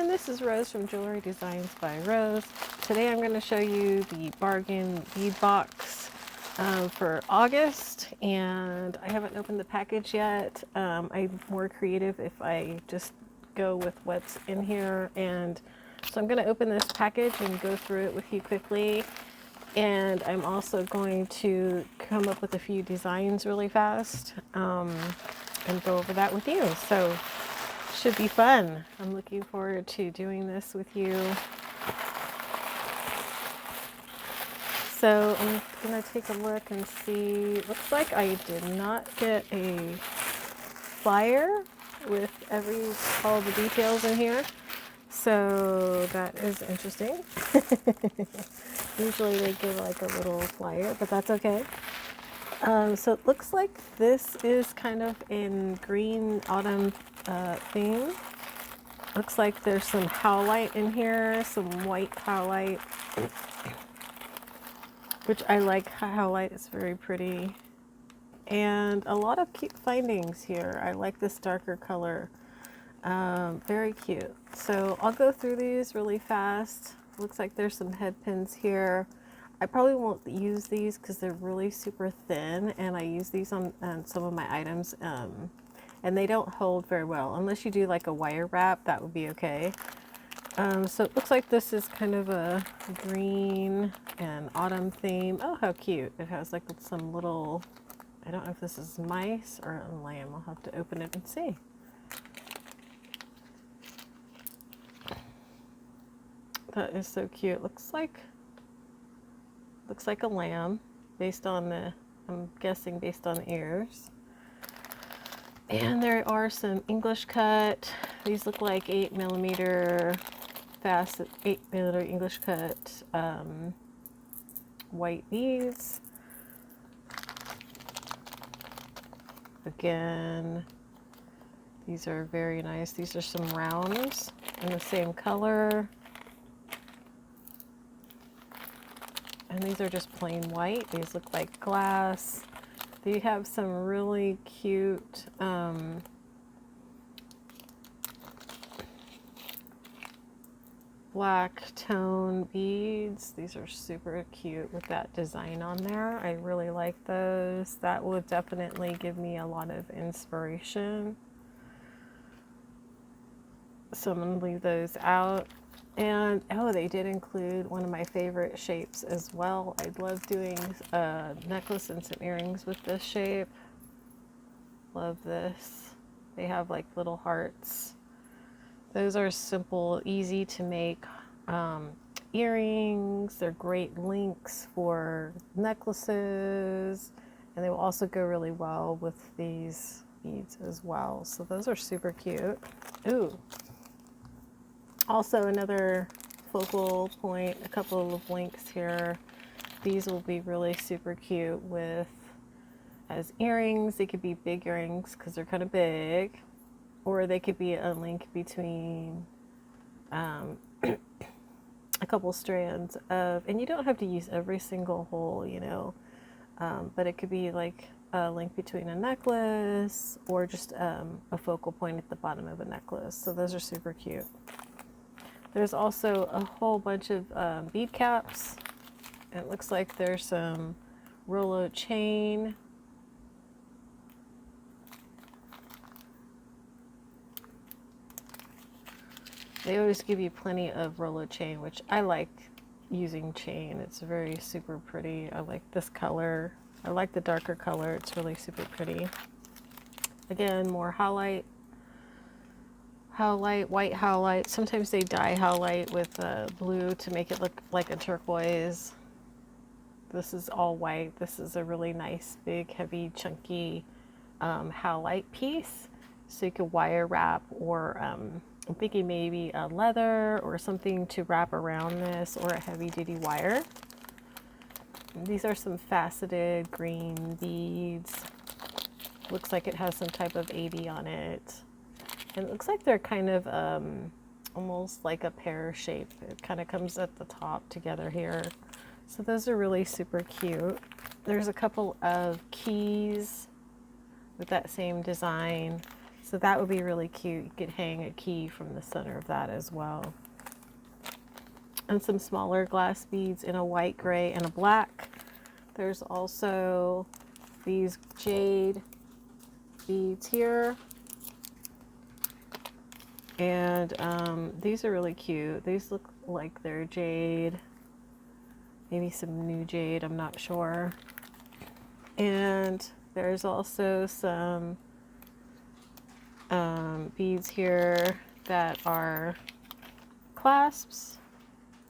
everyone, this is Rose from Jewelry Designs by Rose. Today I'm going to show you the bargain bead box for August, and I haven't opened the package yet. I'm more creative if I just go with what's in here, and so I'm going to open this package and go through it with you quickly. And I'm also going to come up with a few designs really fast and go over that with you. So should be fun. I'm looking forward to doing this with you. So I'm gonna take a look and see. Looks like I did not get a flyer with all the details in here. So that is interesting. Usually they give like a little flyer, but that's okay. So it looks like this is kind of in green autumn theme. Looks like there's some howlite in here, some white howlite, which I like. Howlite is very pretty. And a lot of cute findings here. I like this darker color. Very cute. So I'll go through these really fast. Looks like there's some head pins here. I probably won't use these because they're really super thin, and I use these on some of my items, and they don't hold very well. Unless you do like a wire wrap, that would be okay. So it looks like this is kind of a green and autumn theme. Oh, how cute. It has like some little, I don't know if this is mice or a lamb. I'll have to open it and see. That is so cute. Looks like a lamb based on the, I'm guessing based on the ears. And there are some English cut. These look like 8mm fast 8mm English cut white beads. Again, these are very nice. These are some rounds in the same color. And these are just plain white. These look like glass. They have some really cute black tone beads. These are super cute with that design on there. I really like those. That will definitely give me a lot of inspiration. So I'm going to leave those out. And oh, they did include one of my favorite shapes as well. I love doing a necklace and some earrings with this shape. Love this. They have like little hearts. Those are simple, easy to make earrings. They're great links for necklaces, and they will also go really well with these beads as well. So those are super cute. Ooh. Also another focal point, a couple of links here. These will be really super cute with as earrings. They could be big earrings because they're kind of big, or they could be a link between a couple strands of, and you don't have to use every single hole, you know, but it could be like a link between a necklace or just a focal point at the bottom of a necklace. So those are super cute. There's also a whole bunch of bead caps. It looks like there's some Rollo chain. They always give you plenty of Rollo chain, which I like using chain. It's very super pretty. I like this color. I like the darker color. It's really super pretty. Again, more howlite. Howlite, white howlite. Sometimes they dye howlite with blue to make it look like a turquoise. This is all white. This is a really nice, big, heavy, chunky howlite piece. So you could wire wrap, or I'm thinking maybe a leather or something to wrap around this, or a heavy duty wire. These are some faceted green beads. Looks like it has some type of 80 on it. And it looks like they're kind of almost like a pear shape. It kind of comes at the top together here. So those are really super cute. There's a couple of keys with that same design. So that would be really cute. You could hang a key from the center of that as well. And some smaller glass beads in a white, gray, and a black. There's also these jade beads here. And these are really cute. These look like they're jade. Maybe some new jade, I'm not sure. And there's also some beads here that are clasps.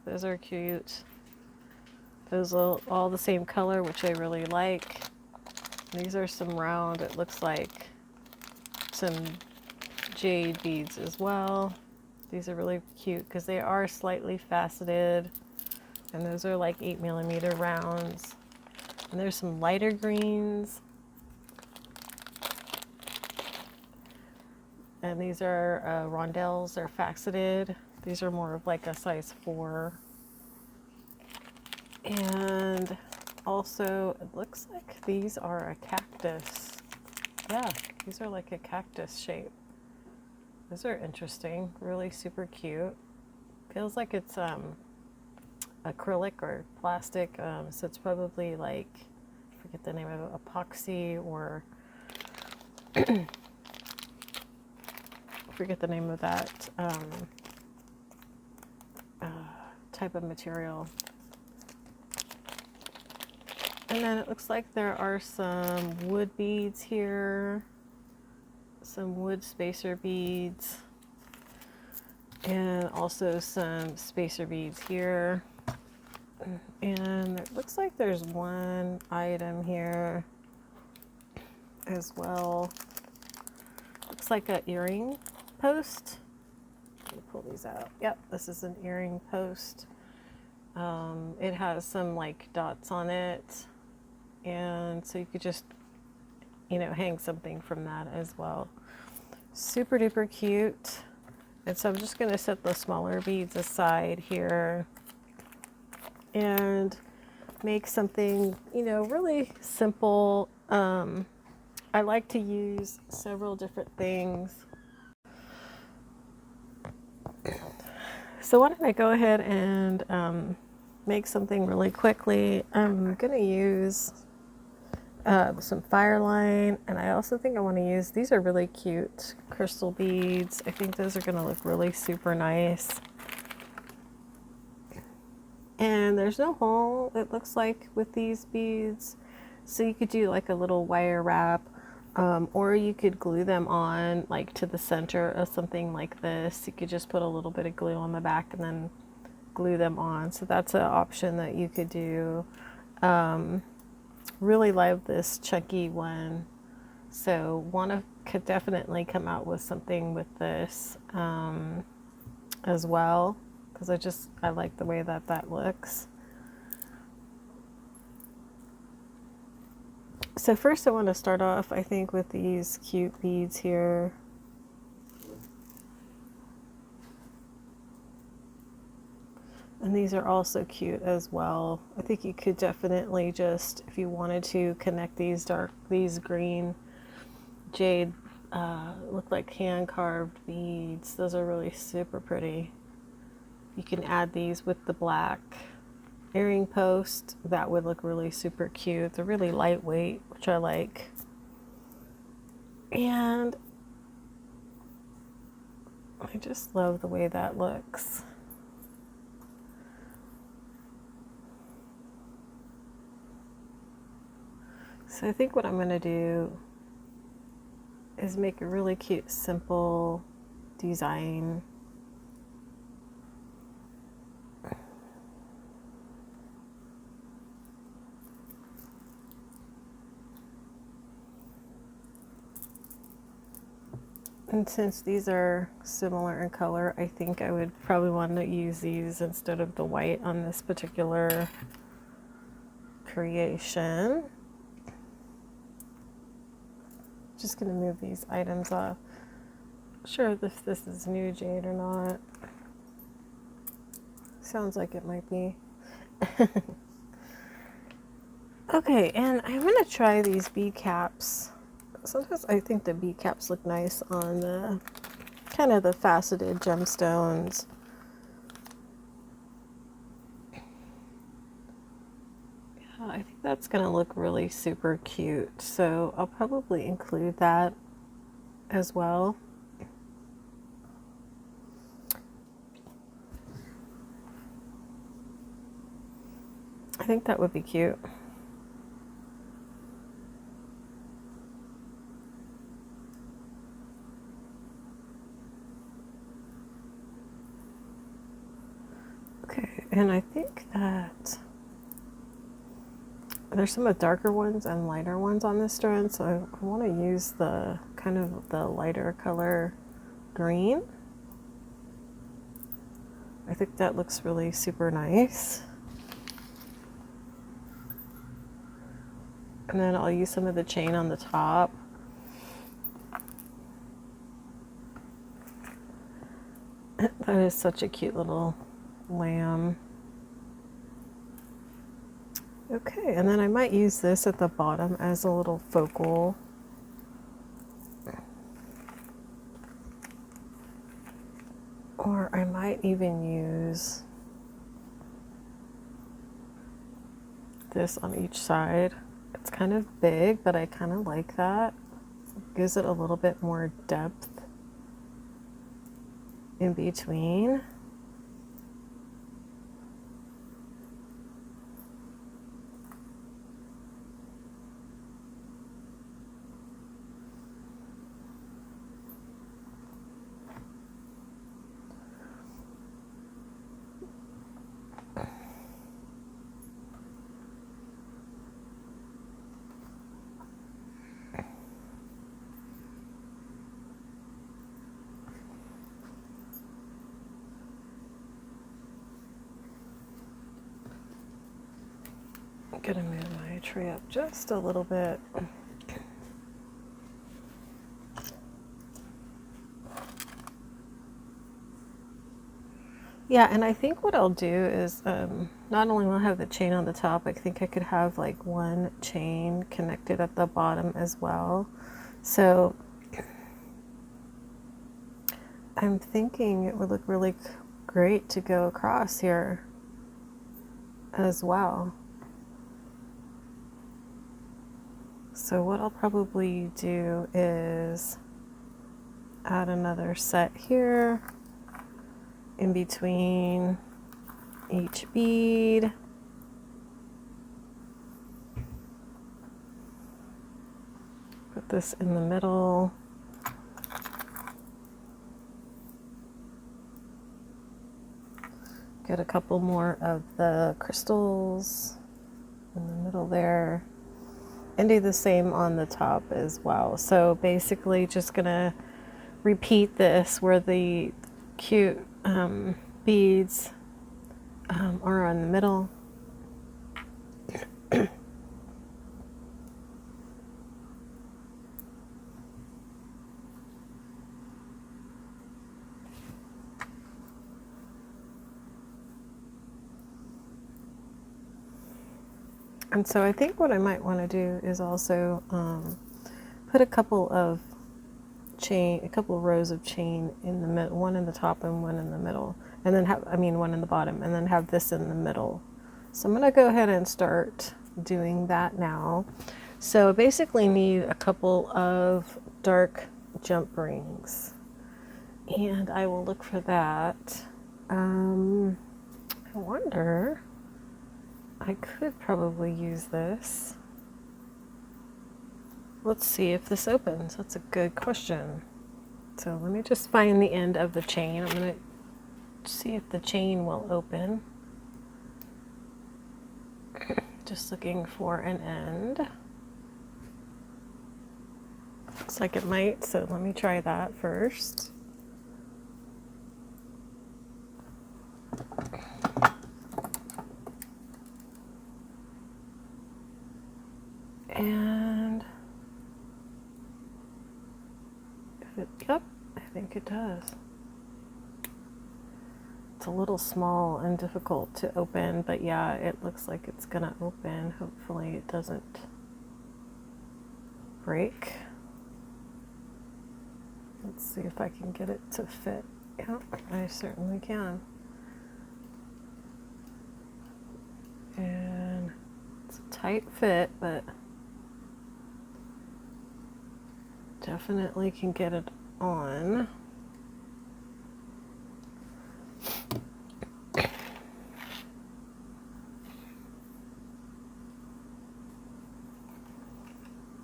Those are cute. Those are all the same color, which I really like. These are some round, it looks like some jade beads as well. These are really cute because they are slightly faceted, and those are like 8mm rounds. And there's some lighter greens. And these are rondelles, they're faceted. These are more of like a size 4. And also, it looks like these are a cactus. Yeah, these are like a cactus shape. Those are interesting, really super cute. Feels like it's acrylic or plastic, so it's probably like, I forget the name of it, epoxy or forget the name of that type of material. And then it looks like there are some wood beads here, some wood spacer beads, and also some spacer beads here. And it looks like there's one item here as well. Looks like an earring post. Let me pull these out. Yep, this is an earring post. It has some like dots on it, and so you could just, you know, hang something from that as well. Super duper cute. And so I'm just going to set the smaller beads aside here and make something, you know, really simple. I like to use several different things. So why don't I go ahead and make something really quickly. I'm going to use some Fireline, and I also think I want to use, these are really cute crystal beads. I think those are going to look really super nice. And there's no hole, it looks like, with these beads. So you could do like a little wire wrap, or you could glue them on like to the center of something like this. You could just put a little bit of glue on the back and then glue them on. So that's an option that you could do. Really love this chunky one. So could definitely come out with something with this as well, because I like the way that looks. So first I want to start off, I think, with these cute beads here. And these are also cute as well. I think you could definitely just, if you wanted to, connect these green jade, look like hand carved beads. Those are really super pretty. You can add these with the black earring post. That would look really super cute. They're really lightweight, which I like. And I just love the way that looks. So I think what I'm going to do is make a really cute, simple design. And since these are similar in color, I think I would probably want to use these instead of the white on this particular creation. Just going to move these items off. Not sure if this is new jade or not. Sounds like it might be. Okay, and I'm going to try these bead caps. Sometimes I think the bead caps look nice on the kind of the faceted gemstones. Yeah, I think that's going to look really super cute. So I'll probably include that as well. I think that would be cute. Okay, and I think that there's some of the darker ones and lighter ones on this strand, so I want to use the kind of the lighter color green. I think that looks really super nice. And then I'll use some of the chain on the top. That is such a cute little lamb. Okay, and then I might use this at the bottom as a little focal. Or I might even use this on each side. It's kind of big, but I kind of like that. It gives it a little bit more depth in between. I'm gonna move my tray up just a little bit. Yeah, and I think what I'll do is not only will I have the chain on the top, I think I could have like one chain connected at the bottom as well. So I'm thinking it would look really great to go across here as well. So what I'll probably do is add another set here in between each bead. Put this in the middle. Get a couple more of the crystals in the middle there. And do the same on the top as well. So basically just gonna repeat this where the cute beads are on the middle. And so I think what I might want to do is also put a couple of rows of chain in the middle, one in the top and one in the middle, and then one in the bottom, and then have this in the middle. So I'm going to go ahead and start doing that now. So I basically need a couple of dark jump rings, and I will look for that. I wonder, I could probably use this. Let's see if this opens. That's a good question. So let me just find the end of the chain. I'm going to see if the chain will open. Just looking for an end. Looks like it might, so let me try that first. And yep, I think it does. It's a little small and difficult to open, but yeah, it looks like it's gonna open. Hopefully it doesn't break. Let's see if I can get it to fit. Yeah, I certainly can. And it's a tight fit, but definitely can get it on.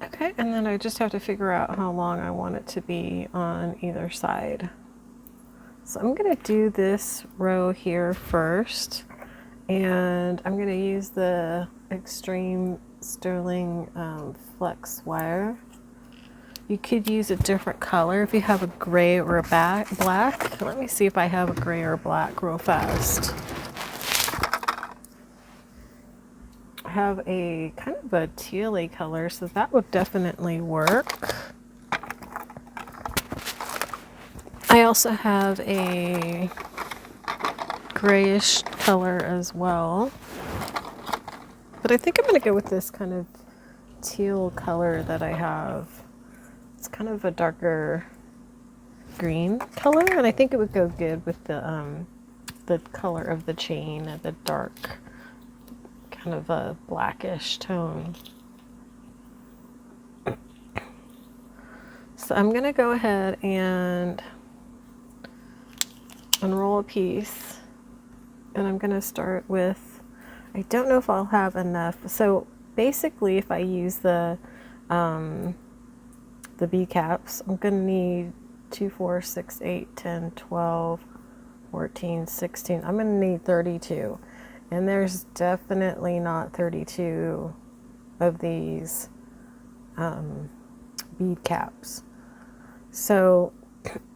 Okay, and then I just have to figure out how long I want it to be on either side. So I'm going to do this row here first, and I'm going to use the Extreme Sterling Flex wire. You could use a different color if you have a gray or a black. Let me see if I have a gray or black real fast. I have a kind of a tealy color, so that would definitely work. I also have a grayish color as well, but I think I'm going to go with this kind of teal color that I have. It's kind of a darker green color, and I think it would go good with the color of the chain, the dark kind of a blackish tone. So I'm going to go ahead and unroll a piece, and I'm going to start with, I don't know if I'll have enough. So basically, if I use the bead caps, I'm going to need 2, 4, 6, 8, 10, 12, 14, 16. I'm going to need 32. And there's definitely not 32 of these bead caps. So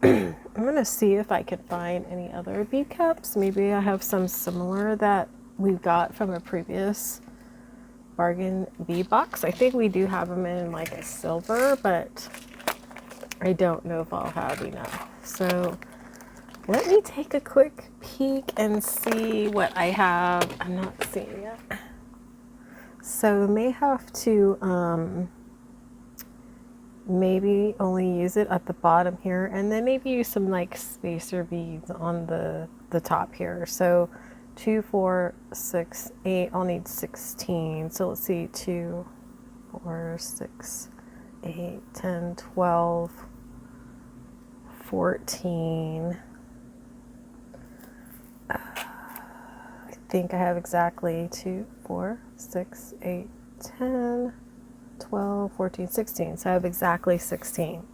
I'm going to see if I can find any other bead caps. Maybe I have some similar that we got from a previous bargain bead box. I think we do have them in like a silver, but I don't know if I'll have enough. So let me take a quick peek and see what I have. I'm not seeing it. So I may have to maybe only use it at the bottom here, and then maybe use some like spacer beads on the top here. So 2, 4, 6, 8, I'll need 16. So let's see, 2, 4, 6, 8, 10, 12, 14. I think I have exactly 2, 4, 6, 8, 10, 12, 14, 16. So I have exactly 16.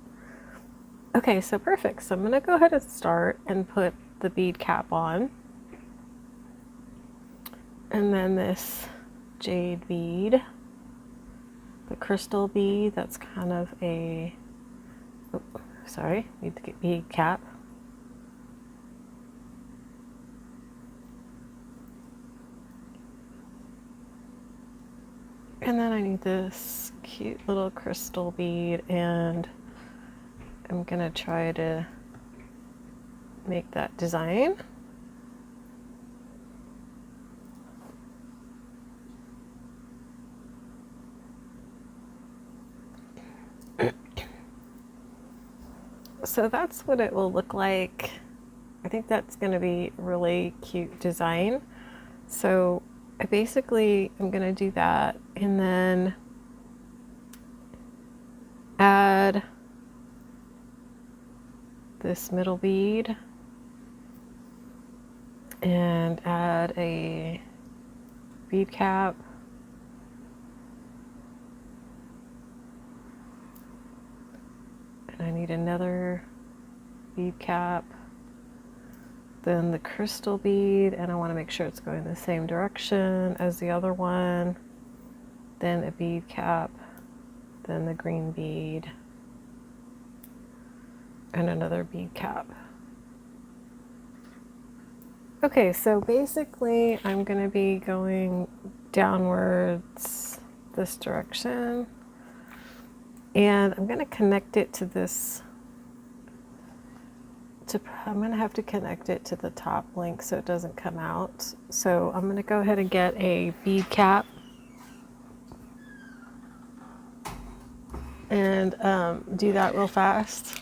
Okay, so perfect. So I'm going to go ahead and start and put the bead cap on. And then this jade bead, the crystal bead, that's kind of a, oh, sorry, need to get bead cap. And then I need this cute little crystal bead, and I'm gonna try to make that design. So that's what it will look like. I think that's going to be a really cute design. So I basically am going to do that, and then add this middle bead and add a bead cap. I need another bead cap, then the crystal bead, and I want to make sure it's going the same direction as the other one, then a bead cap, then the green bead, and another bead cap. Okay, so basically I'm going to be going downwards this direction. And I'm going to connect it to this, I'm going to have to connect it to the top link so it doesn't come out. So I'm going to go ahead and get a bead cap and do that real fast.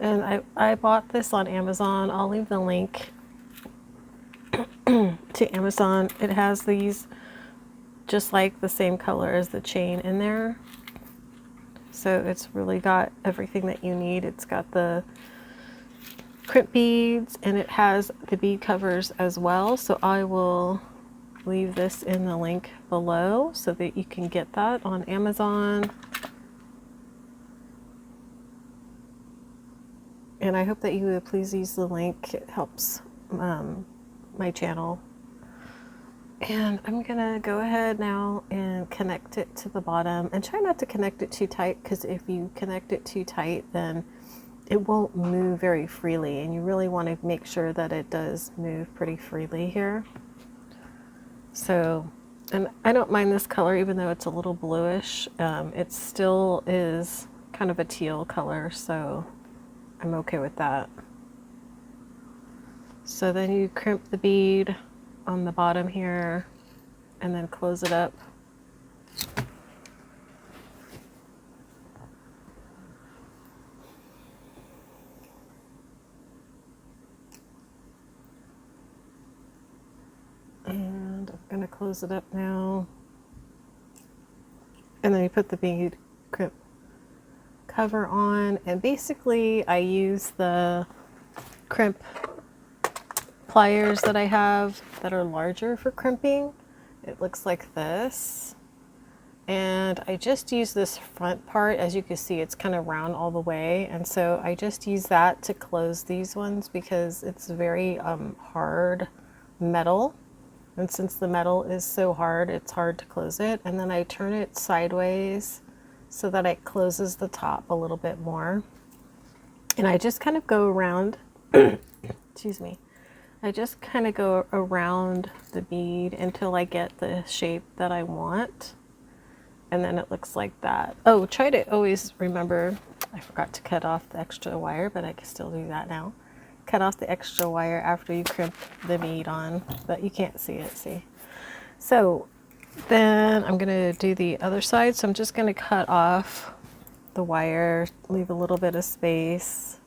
And I bought this on Amazon. I'll leave the link to Amazon. It has these just like the same color as the chain in there. So it's really got everything that you need. It's got the crimp beads and it has the bead covers as well. So I will leave this in the link below so that you can get that on Amazon. And I hope that you would please use the link. It helps my channel. And I'm gonna go ahead now and connect it to the bottom, and try not to connect it too tight, because if you connect it too tight then it won't move very freely, and you really want to make sure that it does move pretty freely here. So, and I don't mind this color even though it's a little bluish. It still is kind of a teal color, so I'm okay with that. So then you crimp the bead on the bottom here and then close it up. And I'm going to close it up now. And then you put the bead crimp cover on, and basically I use the crimp pliers that I have that are larger for crimping. It looks like this, and I just use this front part. As you can see, it's kind of round all the way, and so I just use that to close these ones because it's very hard metal, and since the metal is so hard, it's hard to close it. And then I turn it sideways so that it closes the top a little bit more, and I just kind of go around excuse me, I just kind of go around the bead until I get the shape that I want. And then it looks like that. Oh, try to always remember, I forgot to cut off the extra wire, but I can still do that now. Cut off the extra wire after you crimp the bead on, but you can't see it, see? So then I'm gonna do the other side. So I'm just gonna cut off the wire, leave a little bit of space,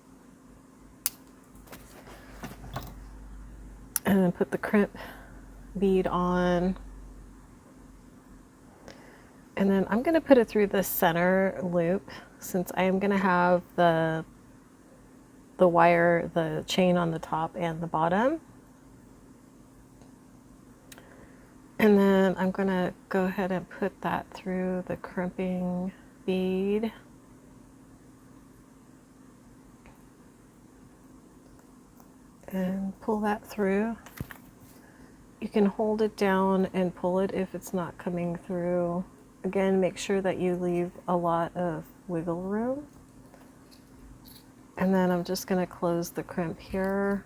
and then put the crimp bead on. And then I'm going to put it through the center loop, since I am going to have the wire, the chain on the top and the bottom. And then I'm going to go ahead and put that through the crimping bead. And pull that through. You can hold it down and pull it if it's not coming through. Again, make sure that you leave a lot of wiggle room. And then I'm just going to close the crimp here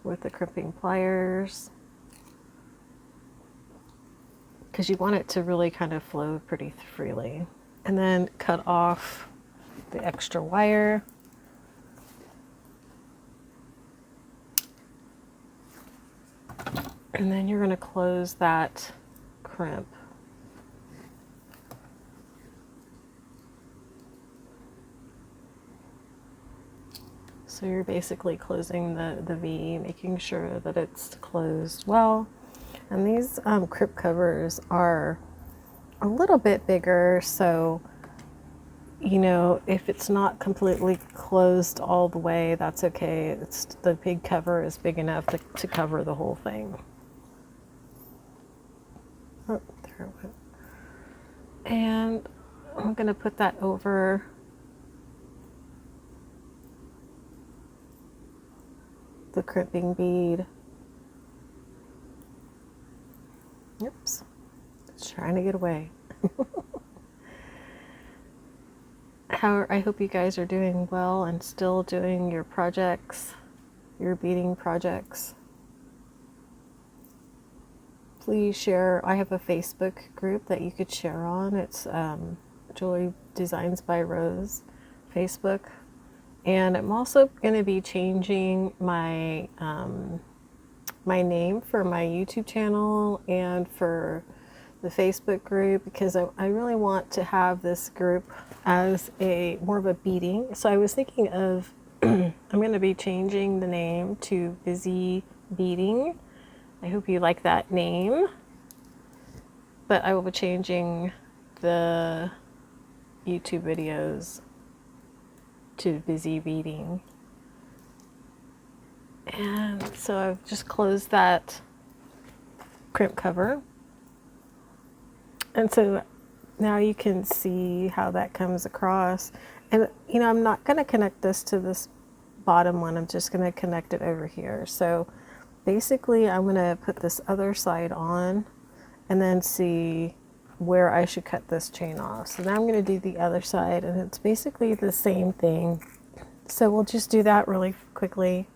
with the crimping pliers, because you want it to really kind of flow pretty freely. And then cut off the extra wire. And then you're going to close that crimp. So you're basically closing the V, making sure that it's closed well. And these crimp covers are a little bit bigger, so you know, if it's not completely closed all the way, that's okay. The big cover is big enough to cover the whole thing. Oh, there it went. And I'm going to put that over the crimping bead. Oops, it's trying to get away. I hope you guys are doing well and still doing your projects, your beading projects. Please share. I have a Facebook group that you could share on. It's Joy Designs by Rose Facebook. And I'm also going to be changing my my name for my YouTube channel and for the Facebook group because I really want to have this group as a more of a beading. So I was thinking of I'm going to be changing the name to Busy Beading. I hope you like that name. But I will be changing the YouTube videos to Busy Beading. And so I've just closed that crimp cover. And so now you can see how that comes across. And you know, I'm not going to connect this to this bottom one. I'm just going to connect it over here. So basically I'm going to put this other side on and then see where I should cut this chain off. So now I'm going to do the other side, and it's basically the same thing. So we'll just do that really quickly.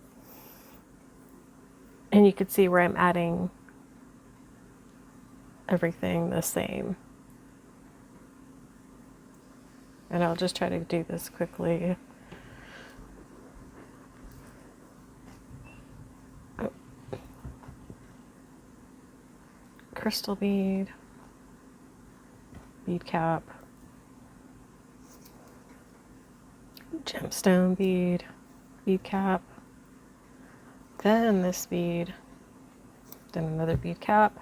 And you can see where I'm adding everything the same. And I'll just try to do this quickly. Oh. Crystal bead, bead cap, gemstone bead, bead cap, then this bead, then another bead cap,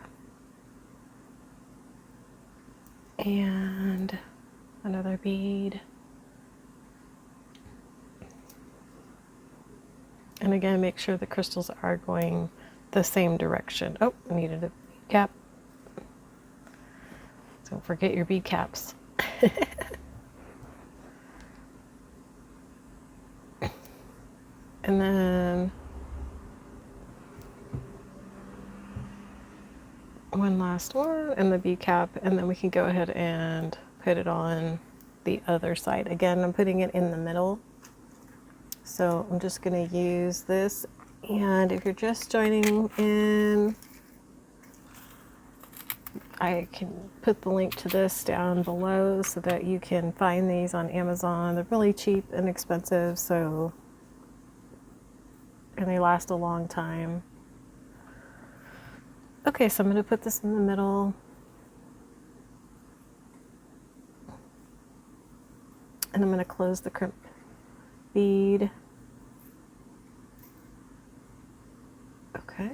and another bead. And again, make sure the crystals are going the same direction. Oh, I needed a bead cap. Don't forget your bead caps. And then one last one and the bead cap, and then we can go ahead and put it on the other side. Again, I'm putting it in the middle. So I'm just going to use this, and if you're just joining in, I can put the link to this down below so that you can find these on Amazon. They're really cheap and inexpensive, so, and they last a long time. Okay, so I'm going to put this in the middle. And I'm going to close the crimp bead. Okay.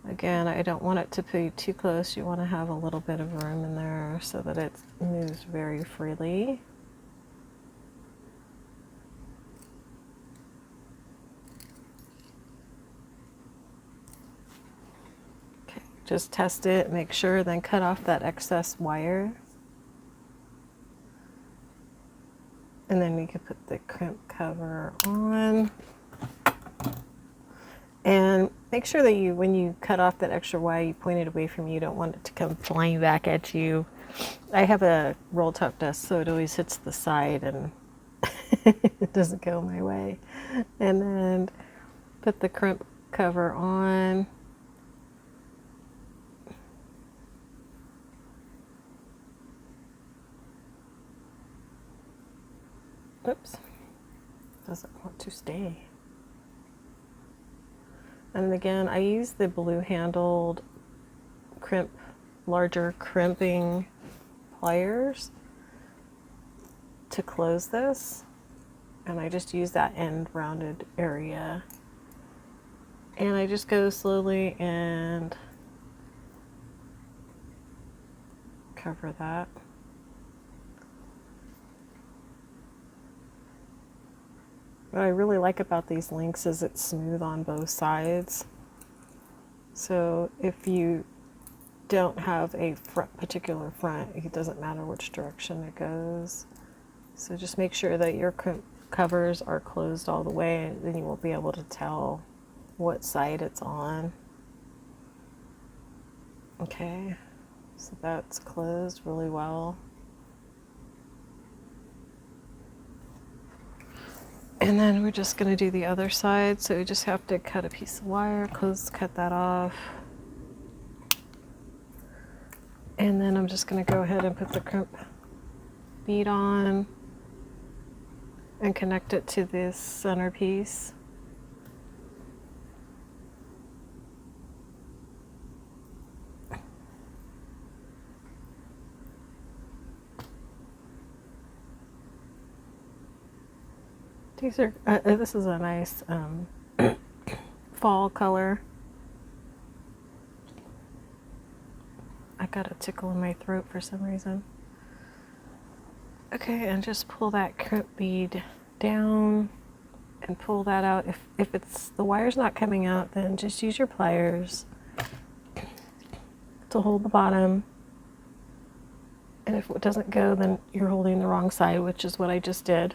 Again, I don't want it to be too close. You want to have a little bit of room in there so that it moves very freely. Okay, just test it, make sure, then cut off that excess wire. And then you can put the crimp cover on. And make sure that you, when you cut off that extra wire, you point it away from you. You don't want it to come flying back at you. I have a roll top desk, so it always hits the side and it doesn't go my way. And then put the crimp cover on. Oops, doesn't want to stay. And again, I use the blue handled crimp, larger crimping pliers to close this. And I just use that end rounded area. And I just go slowly and cover that. What I really like about these links is it's smooth on both sides. So if you don't have a particular front, it doesn't matter which direction it goes. So just make sure that your covers are closed all the way, and then you will be able to tell what side it's on. Okay, so that's closed really well. And then we're just going to do the other side. So we just have to cut a piece of wire, cut that off. And then I'm just going to go ahead and put the crimp bead on and connect it to this centerpiece. These are, this is a nice fall color. I got a tickle in my throat for some reason. Okay, and just pull that crimp bead down and pull that out. If it's the wire's not coming out, then just use your pliers to hold the bottom. And if it doesn't go, then you're holding the wrong side, which is what I just did.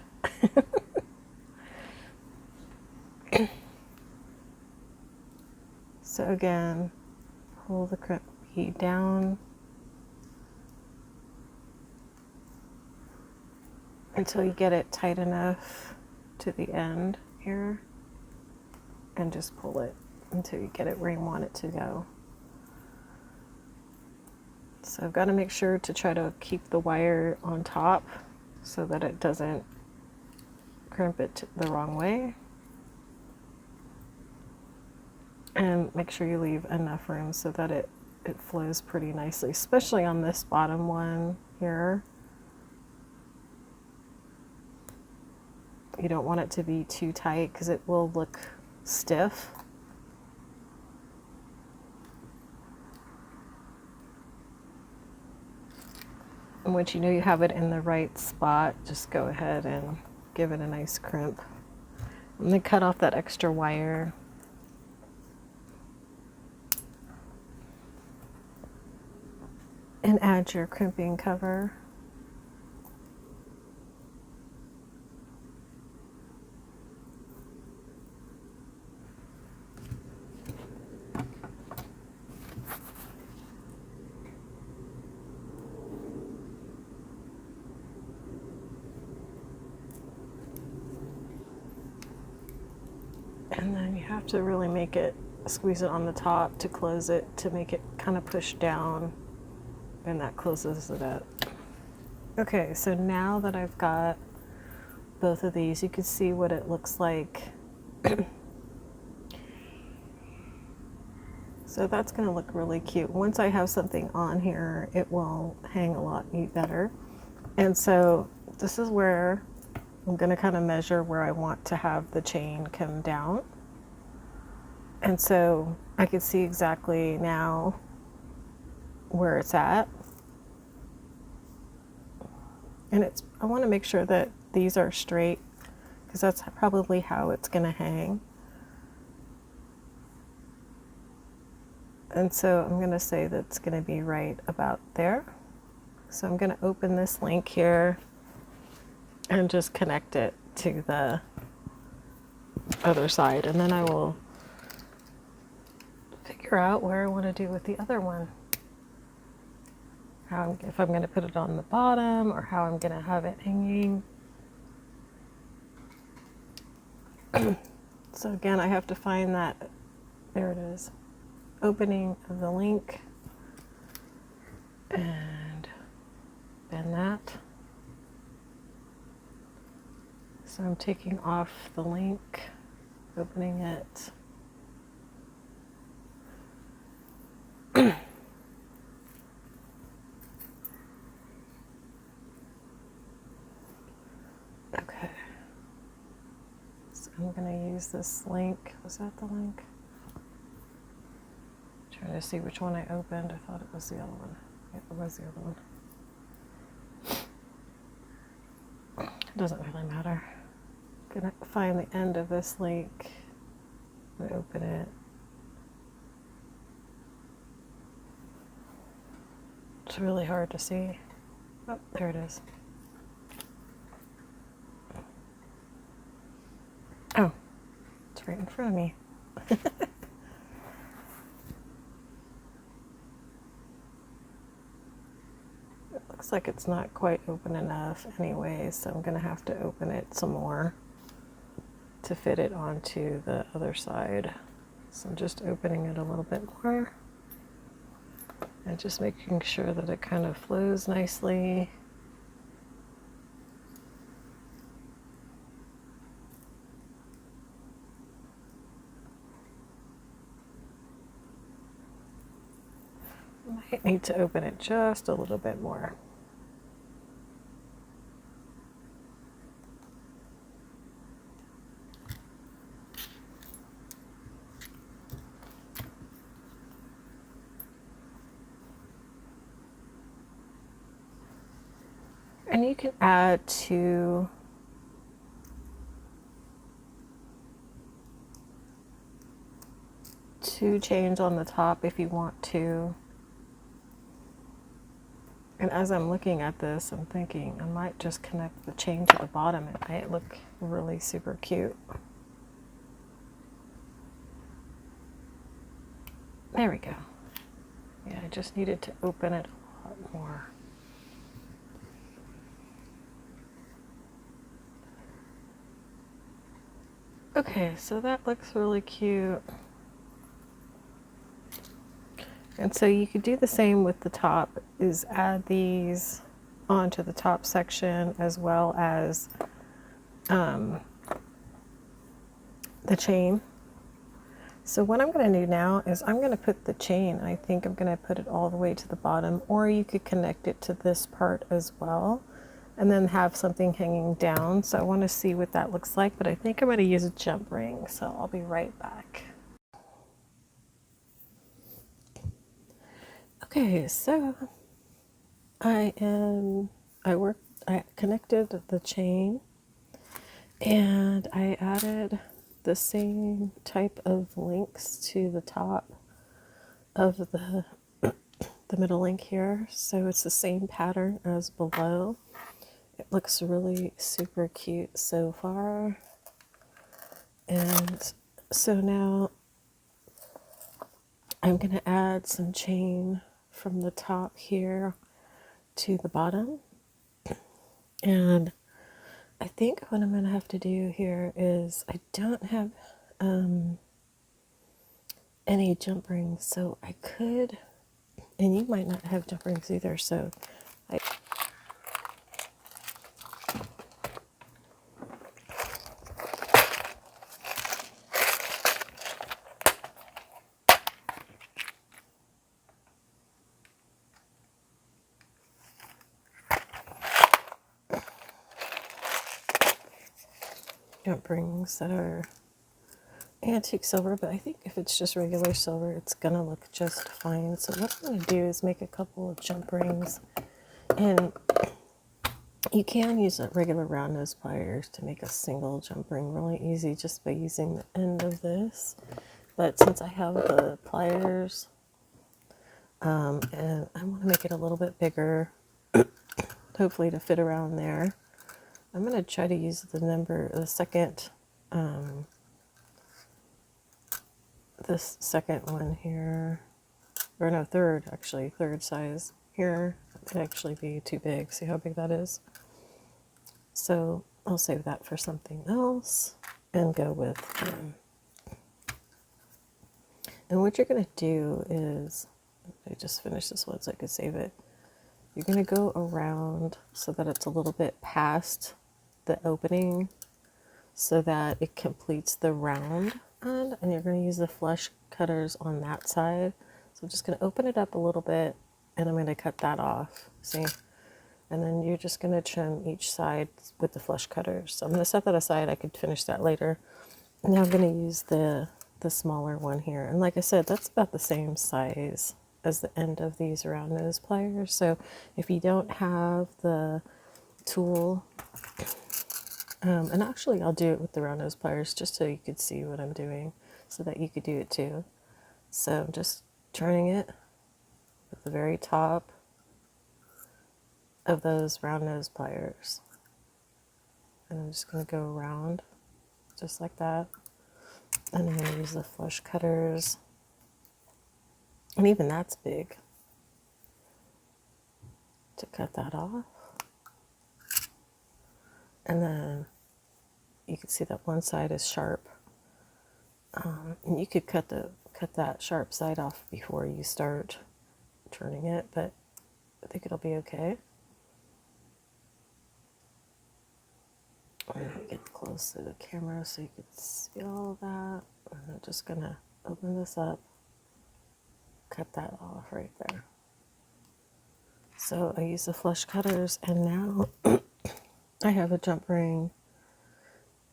So again, pull the crimp bead down until you get it tight enough to the end here, and just pull it until you get it where you want it to go. So I've got to make sure to try to keep the wire on top so that it doesn't crimp it the wrong way. And make sure you leave enough room so that it flows pretty nicely, especially on this bottom one here. You don't want it to be too tight because it will look stiff. And once you know you have it in the right spot, just go ahead and give it a nice crimp. And then cut off that extra wire. And add your crimping cover. And then you have to really make it, squeeze it on the top to close it, to make it kind of push down, and that closes it up. Okay, so now that I've got both of these, you can see what it looks like. So that's going to look really cute. Once I have something on here, it will hang a lot better. And so this is where I'm going to kind of measure where I want to have the chain come down. And so I can see exactly now where it's at. And I want to make sure that these are straight because that's probably how it's going to hang. And so I'm going to say that's going to be right about there. So I'm going to open this link here and just connect it to the other side. And then I will figure out where I want to do with the other one. If I'm going to put it on the bottom or how I'm going to have it hanging. So again, I have to find that, there it is, opening of the link, and bend that. So I'm taking off the link, opening it. Okay. So I'm going to use this link. Was that the link? Trying to see which one I opened. I thought it was the other one. Yeah, it was the other one. It doesn't really matter. I'm going to find the end of this link and open it. It's really hard to see. Oh, there it is. Oh, it's right in front of me. It looks like it's not quite open enough anyway, so I'm going to have to open it some more to fit it onto the other side. So I'm just opening it a little bit more and just making sure that it kind of flows nicely. Might need to open it just a little bit more. And you can add two chains on the top if you want to. And as I'm looking at this, I'm thinking I might just connect the chain to the bottom. It might look really super cute. There we go. Yeah, I just needed to open it a lot more. Okay, so that looks really cute. And so you could do the same with the top, is add these onto the top section as well as the chain. So what I'm going to do now is I'm going to put the chain, I think I'm going to put it all the way to the bottom, or you could connect it to this part as well and then have something hanging down. So I want to see what that looks like, but I think I'm going to use a jump ring, so I'll be right back. Okay, so I connected the chain and I added the same type of links to the top of the middle link here. So it's the same pattern as below. It looks really super cute so far. And so now I'm going to add some chain from the top here to the bottom. And I think what I'm going to have to do here is I don't have any jump rings, so I could, and you might not have jump rings either, so jump rings that are antique silver, but I think if it's just regular silver, it's gonna look just fine. So what I'm gonna do is make a couple of jump rings, and you can use a regular round nose pliers to make a single jump ring really easy just by using the end of this. But since I have the pliers, and I want to make it a little bit bigger, hopefully to fit around there, I'm going to try to use the second, this second one here, or no, third size here. It would actually be too big. See how big that is? So I'll save that for something else and go with, and what you're going to do is, I just finished this one so I could save it. You're going to go around so that it's a little bit past the opening so that it completes the round, and you're going to use the flush cutters on that side. So I'm just going to open it up a little bit and I'm going to cut that off, see? And then you're just going to trim each side with the flush cutters. So I'm going to set that aside. I could finish that later. Now I'm going to use the smaller one here. And like I said, that's about the same size as the end of these round nose pliers. So if you don't have the tool, and actually I'll do it with the round nose pliers just so you could see what I'm doing so that you could do it too. So I'm just turning it at the very top of those round nose pliers. And I'm just going to go around just like that. And I'm going to use the flush cutters. And even that's big to cut that off. And then you can see that one side is sharp. And you could cut that sharp side off before you start turning it, but I think it'll be okay. I'm going to get close to the camera so you can see all of that. And I'm just going to open this up, cut that off right there. So I use the flush cutters, and now I have a jump ring.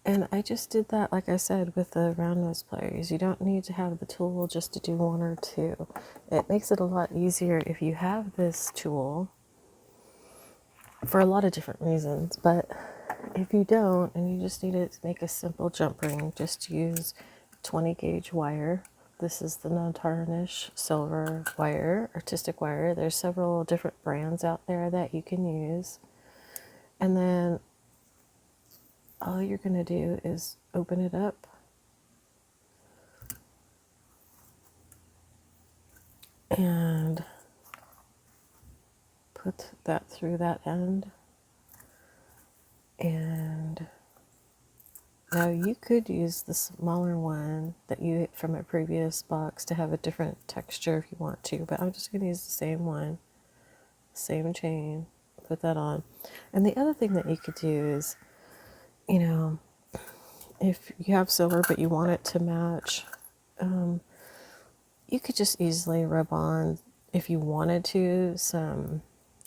And I just did that, like I said, with the round nose pliers. You don't need to have the tool just to do one or two. It makes it a lot easier if you have this tool. for a lot of different reasons. But if you don't, and you just need to make a simple jump ring, just use 20 gauge wire. This is the non-tarnish silver wire, artistic wire. There's several different brands out there that you can use. And then all you're going to do is open it up and put that through that end. And now you could use the smaller one that you hit from a previous box to have a different texture if you want to, but I'm just going to use the same one, same chain, put that on. And the other thing that you could do is, you know, if you have silver but you want it to match, you could just easily rub on, if you wanted to,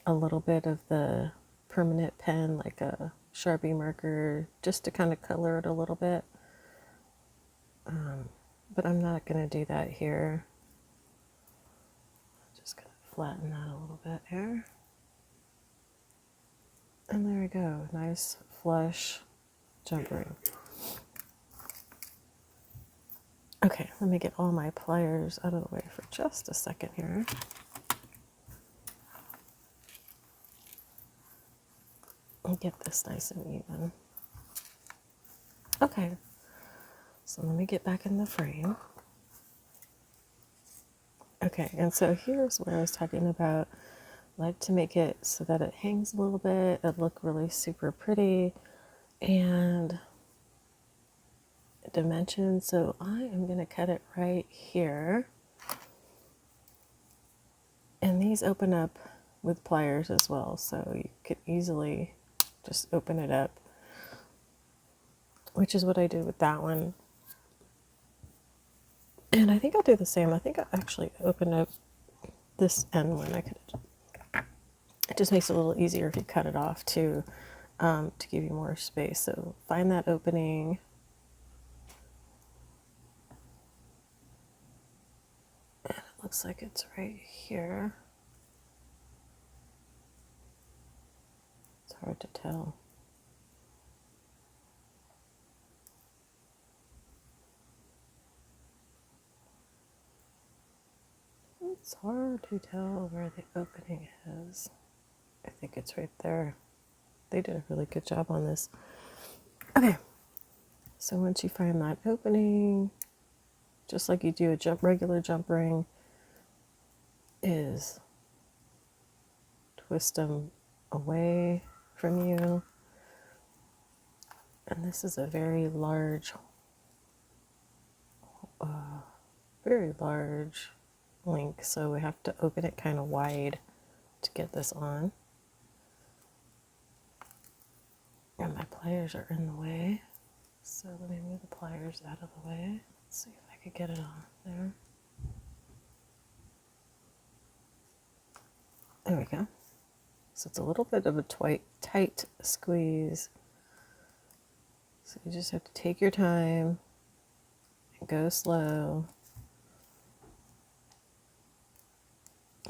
a little bit of the permanent pen, like a Sharpie marker, just to kind of color it a little bit. But I'm not going to do that here. Just going to flatten that a little bit here. And there we go. Nice flush jump ring. Okay, let me get all my pliers out of the way for just a second here. And get this nice and even. Okay, so let me get back in the frame. Okay, and so here's where I was talking about, I like to make it so that it hangs a little bit, it look really super pretty, and dimensions. So I am going to cut it right here. And these open up with pliers as well, so you could easily just open it up, which is what I did with that one. And I think I'll do the same. I think I'll actually open up this end one. It just makes it a little easier if you cut it off to give you more space. So find that opening. And it looks like it's right here. It's hard to tell. It's hard to tell where the opening is. I think it's right there. They did a really good job on this. Okay, so once you find that opening, just like you do a regular jump ring, is twist them away from you. And this is a very large link, so we have to open it kind of wide to get this on. And my pliers are in the way, so let me move the pliers out of the way. Let's see if I could get it on there. There we go. So it's a little bit of a tight squeeze. So you just have to take your time and go slow.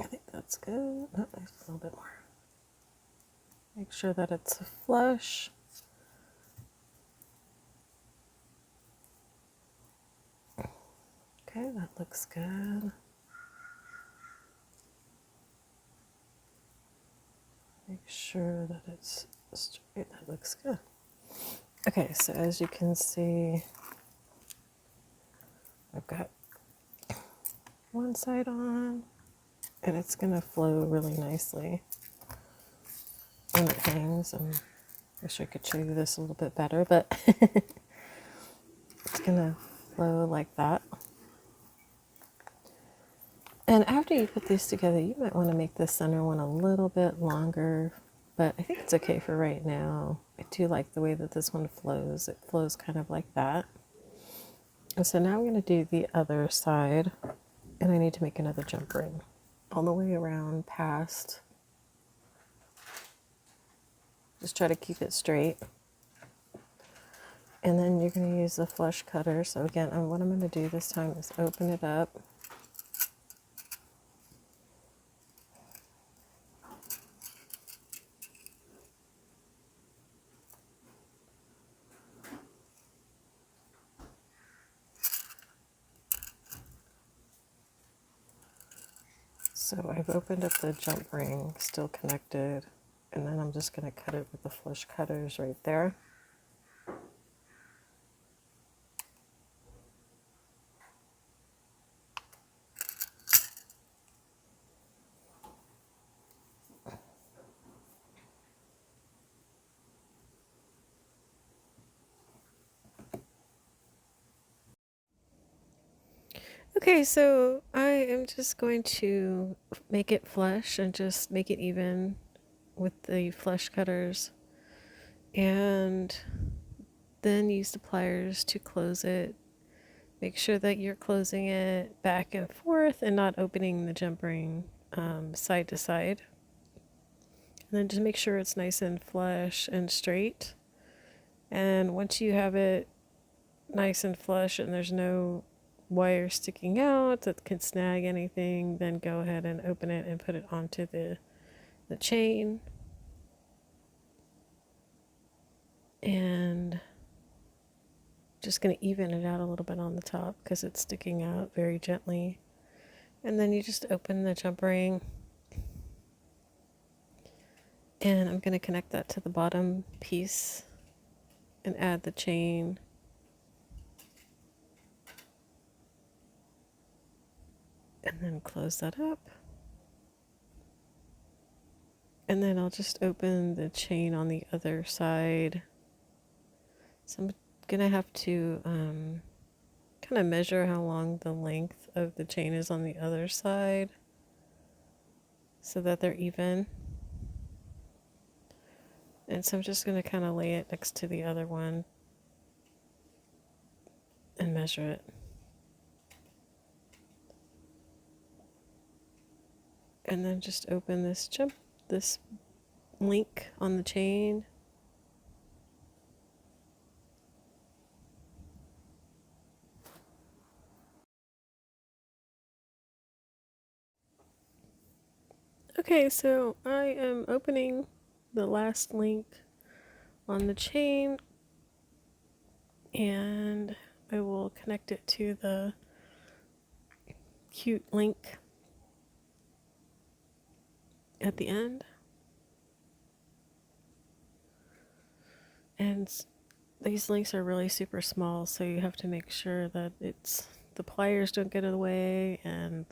I think that's good. Oh, there's a little bit more. Make sure that it's flush. Okay, that looks good. Make sure that it's straight. That looks good. Okay, so as you can see, I've got one side on, and it's going to flow really nicely when it hangs. And I wish I could show you this a little bit better, but it's going to flow like that. And after you put these together, you might want to make the center one a little bit longer, but I think it's okay for right now. I do like the way that this one flows. It flows kind of like that. And so now I'm going to do the other side, and I need to make another jump ring all the way around past. Just try to keep it straight. And then you're going to use the flush cutter. So again, what I'm going to do this time is open it up. So I've opened up the jump ring, still connected, and then I'm just going to cut it with the flush cutters right there. Okay, so I am just going to make it flush and just make it even with the flush cutters, and then use the pliers to close it. Make sure that you're closing it back and forth and not opening the jump ring side to side. And then just make sure it's nice and flush and straight. And once you have it nice and flush and there's no wire sticking out that can snag anything, then go ahead and open it and put it onto the chain. And just going to even it out a little bit on the top because it's sticking out very gently. And then you just open the jump ring. And I'm going to connect that to the bottom piece and add the chain. And then close that up. And then I'll just open the chain on the other side. So I'm gonna have to kind of measure how long the length of the chain is on the other side so that they're even. And so I'm just gonna kind of lay it next to the other one and measure it. And then just open this link on the chain. Okay, so I am opening the last link on the chain, and I will connect it to the cute link at the end. And these links are really super small, so you have to make sure that the pliers don't get in the way, and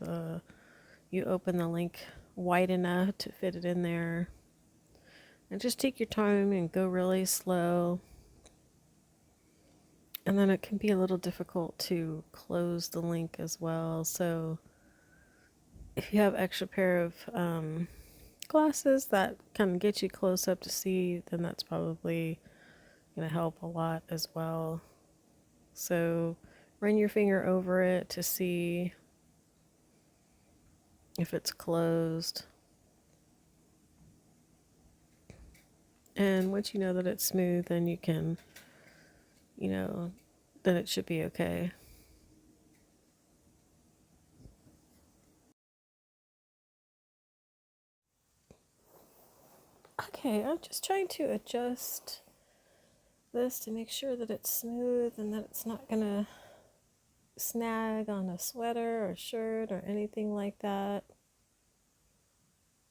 you open the link wide enough to fit it in there. And just take your time and go really slow. And then it can be a little difficult to close the link as well. So if you have extra pair of glasses that can get you close up to see, then that's probably going to help a lot as well. So run your finger over it to see if it's closed. And once you know that it's smooth, then you can, then it should be okay. Okay, I'm just trying to adjust this to make sure that it's smooth and that it's not gonna snag on a sweater or shirt or anything like that.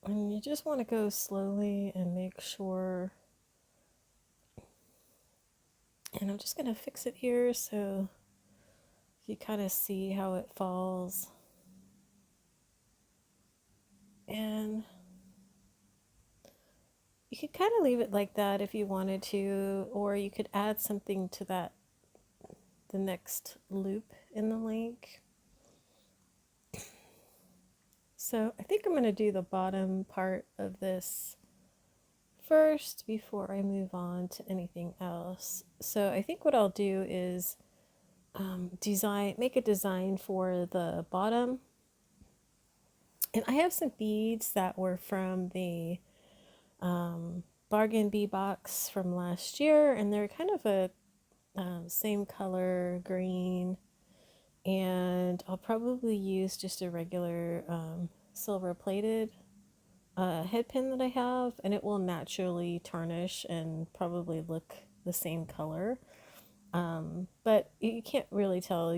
And you just want to go slowly and make sure. And I'm just gonna fix it here so you kind of see how it falls. And you could kind of leave it like that if you wanted to, or you could add something to that, the next loop in the link. So I think I'm going to do the bottom part of this first before I move on to anything else. So I think what I'll do is make a design for the bottom. And I have some beads that were from the bargain bead box from last year, and they're kind of a same color green, and I'll probably use just a regular silver plated head pin that I have, and it will naturally tarnish and probably look the same color, but you can't really tell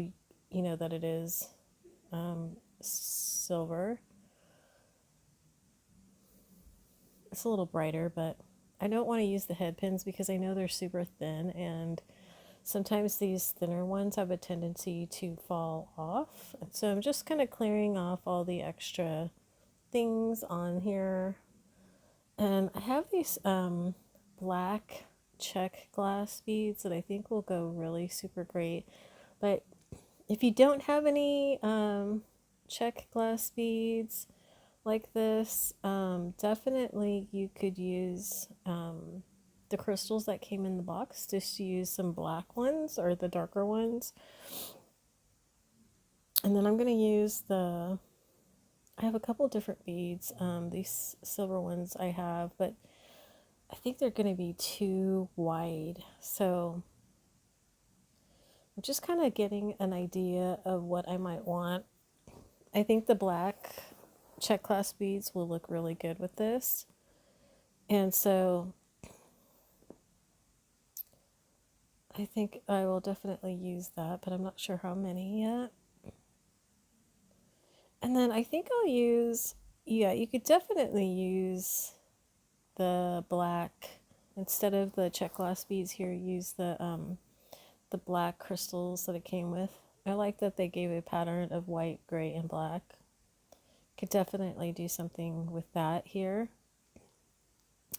that it is silver. It's a little brighter, but I don't want to use the head pins because I know they're super thin, and sometimes these thinner ones have a tendency to fall off. So I'm just kind of clearing off all the extra things on here. And I have these black check glass beads that I think will go really super great. But if you don't have any check glass beads like this, definitely you could use the crystals that came in the box. Just use some black ones or the darker ones. And then I'm going to use I have a couple different beads. These silver ones I have, but I think they're going to be too wide. So I'm just kind of getting an idea of what I might want. I think the black check glass beads will look really good with this. And so I think I will definitely use that, but I'm not sure how many yet. And then I think I'll use, yeah, you could definitely use the black, instead of the check glass beads here, use the black crystals that it came with. I like that they gave a pattern of white, gray, and black. Could definitely do something with that here.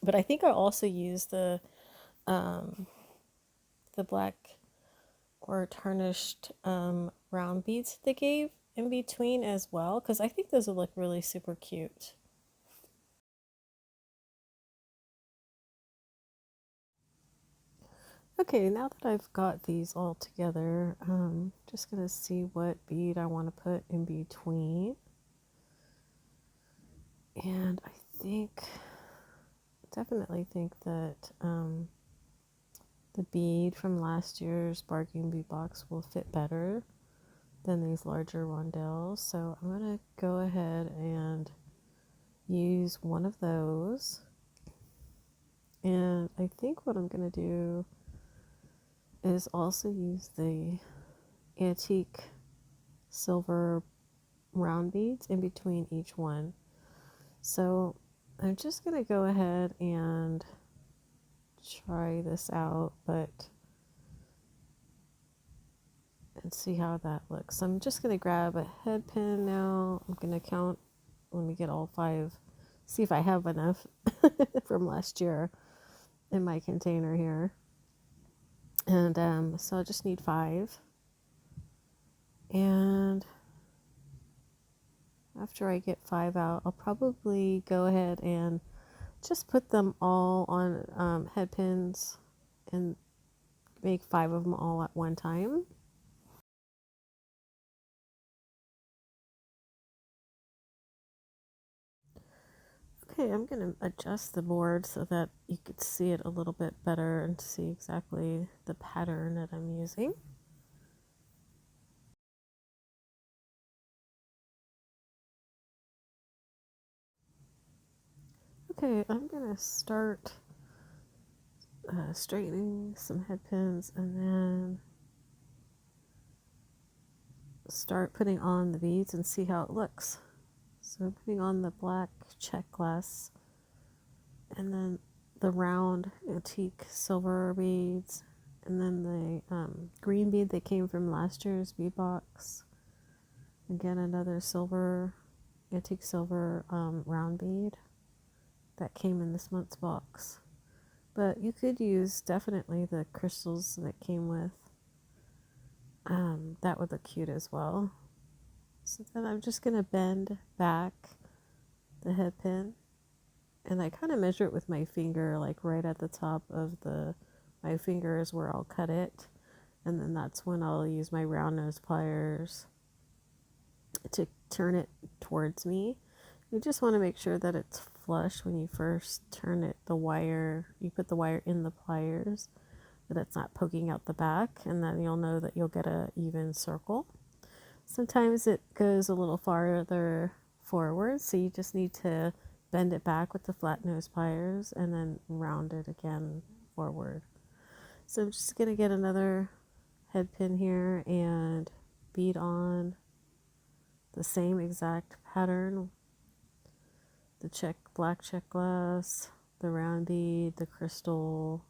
But I think I'll also use the black or tarnished round beads that they gave in between as well, because I think those will look really super cute. Okay, now that I've got these all together, just gonna see what bead I want to put in between. And I think, definitely think that the bead from last year's bargain bead box will fit better than these larger rondelles. So I'm gonna go ahead and use one of those. And I think what I'm gonna do is also use the antique silver round beads in between each one. So I'm just gonna go ahead and try this out, and see how that looks. So I'm just gonna grab a head pin now. I'm gonna count, let me get all 5, see if I have enough from last year in my container here. And so I just need 5. And after I get 5 out, I'll probably go ahead and just put them all on head pins and make 5 of them all at one time. Okay, I'm going to adjust the board so that you could see it a little bit better and see exactly the pattern that I'm using. Okay, I'm going to start straightening some head pins and then start putting on the beads and see how it looks. So I'm putting on the black check glass and then the round antique silver beads, and then the green bead that came from last year's bead box. Again, another silver, antique silver round bead that came in this month's box. But you could use definitely the crystals that came with. That would look cute as well. So then I'm just going to bend back the head pin, and I kind of measure it with my finger, like right at the top of my finger is where I'll cut it, and then that's when I'll use my round nose pliers to turn it towards me. You just want to make sure that it's flush when you first turn it, you put the wire in the pliers, that it's not poking out the back, and then you'll know that you'll get an even circle. Sometimes it goes a little farther forward, so you just need to bend it back with the flat nose pliers and then round it again forward. So I'm just going to get another head pin here and bead on the same exact pattern, the black check glass, the round bead, the crystal,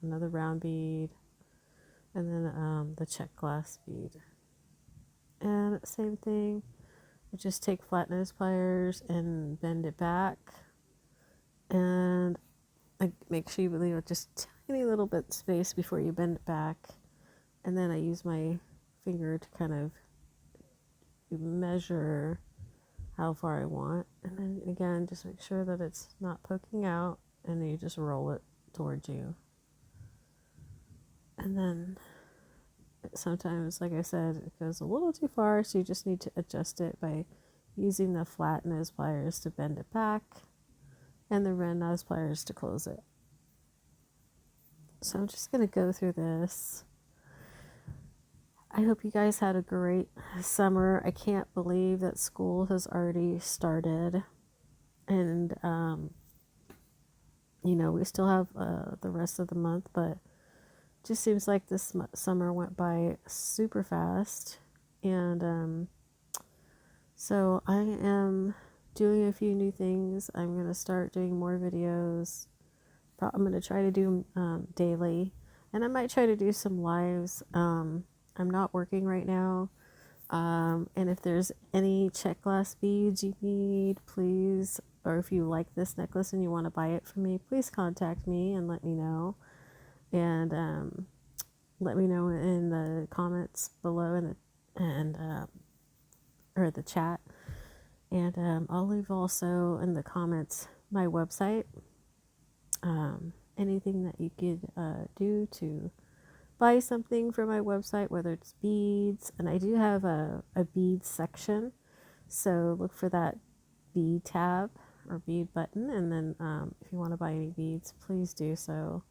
another round bead, and then the check glass bead. And same thing, I just take flat nose pliers and bend it back, and I make sure you leave just tiny little bit space before you bend it back, and then I use my finger to kind of measure how far I want, and then again just make sure that it's not poking out, and then you just roll it towards you. And then sometimes, like I said, it goes a little too far, so you just need to adjust it by using the flat nose pliers to bend it back and the round nose pliers to close it. So I'm just going to go through this. I hope you guys had a great summer. I can't believe that school has already started. And, we still have the rest of the month, but it just seems like this summer went by super fast. And so I am doing a few new things. I'm going to start doing more videos. I'm going to try to do daily. And I might try to do some lives. I'm not working right now, and if there's any check glass beads you need, please, or if you like this necklace and you want to buy it from me, please contact me and let me know, and let me know in the comments below or the chat, and I'll leave also in the comments my website, anything that you could do to buy something from my website, whether it's beads, and I do have a bead section, so look for that bead tab or bead button, and then if you want to buy any beads, please do so.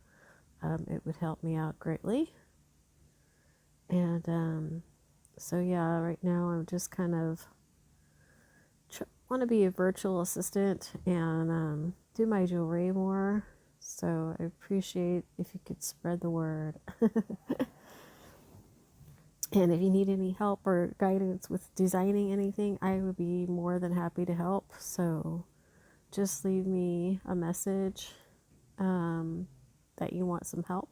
It would help me out greatly. And so yeah, right now I'm just kind of want to be a virtual assistant and do my jewelry more. So I appreciate if you could spread the word. And if you need any help or guidance with designing anything, I would be more than happy to help. So just leave me a message that you want some help,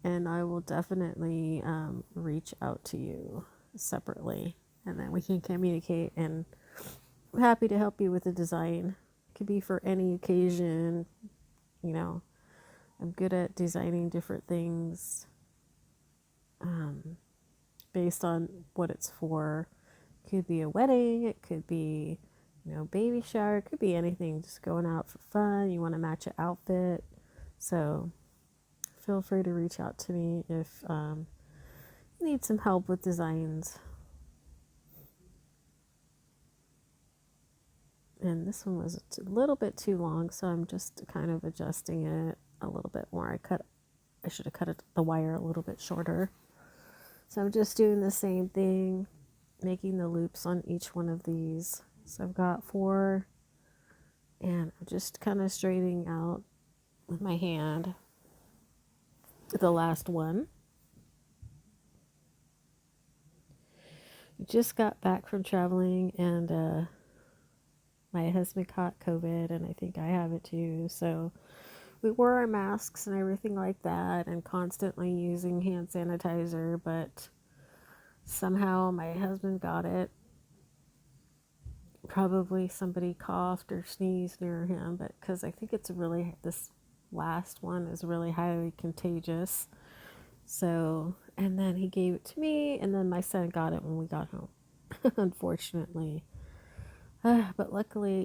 and I will definitely reach out to you separately, and then we can communicate, and I'm happy to help you with the design. It could be for any occasion. I'm good at designing different things based on what it's for. It could be a wedding, it could be, baby shower, it could be anything, just going out for fun, you want to match an outfit. So feel free to reach out to me if you need some help with designs. And this one was a little bit too long, so I'm just kind of adjusting it a little bit more. I should have cut the wire a little bit shorter. So I'm just doing the same thing, making the loops on each one of these. So I've got 4, and I'm just kind of straightening out with my hand the last one. I just got back from traveling, and my husband caught COVID, and I think I have it too. So we wore our masks and everything like that, and constantly using hand sanitizer, but somehow my husband got it. Probably somebody coughed or sneezed near him, but because I think this last one is really highly contagious. So, and then he gave it to me, and then my son got it when we got home, unfortunately. But luckily,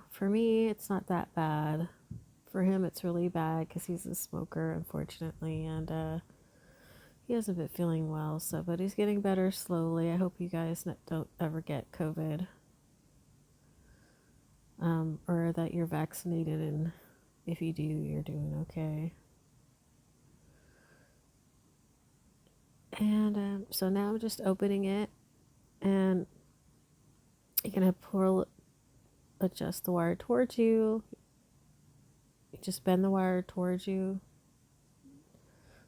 for me, it's not that bad. For him, it's really bad because he's a smoker, unfortunately, and he hasn't been feeling well. So, but he's getting better slowly. I hope you guys don't ever get COVID, or that you're vaccinated, and if you do, you're doing okay. And so now I'm just opening it, and you're gonna adjust the wire towards you. You just bend the wire towards you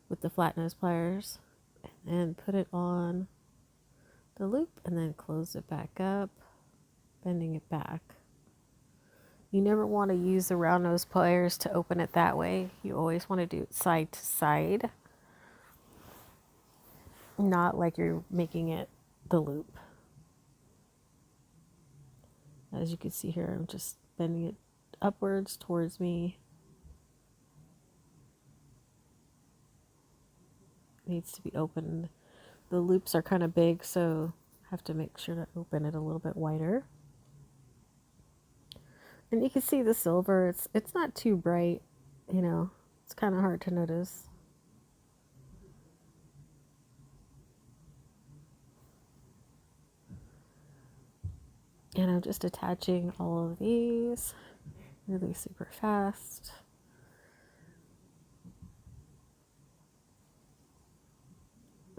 with the flat nose pliers, and put it on the loop, and then close it back up, bending it back. You never want to use the round nose pliers to open it that way. You always want to do it side to side, not like you're making it the loop. As you can see here, I'm just bending it upwards towards me. It needs to be opened. The loops are kind of big, so I have to make sure to open it a little bit wider. And you can see the silver, it's not too bright, you know, it's kind of hard to notice. And I'm just attaching all of these really super fast.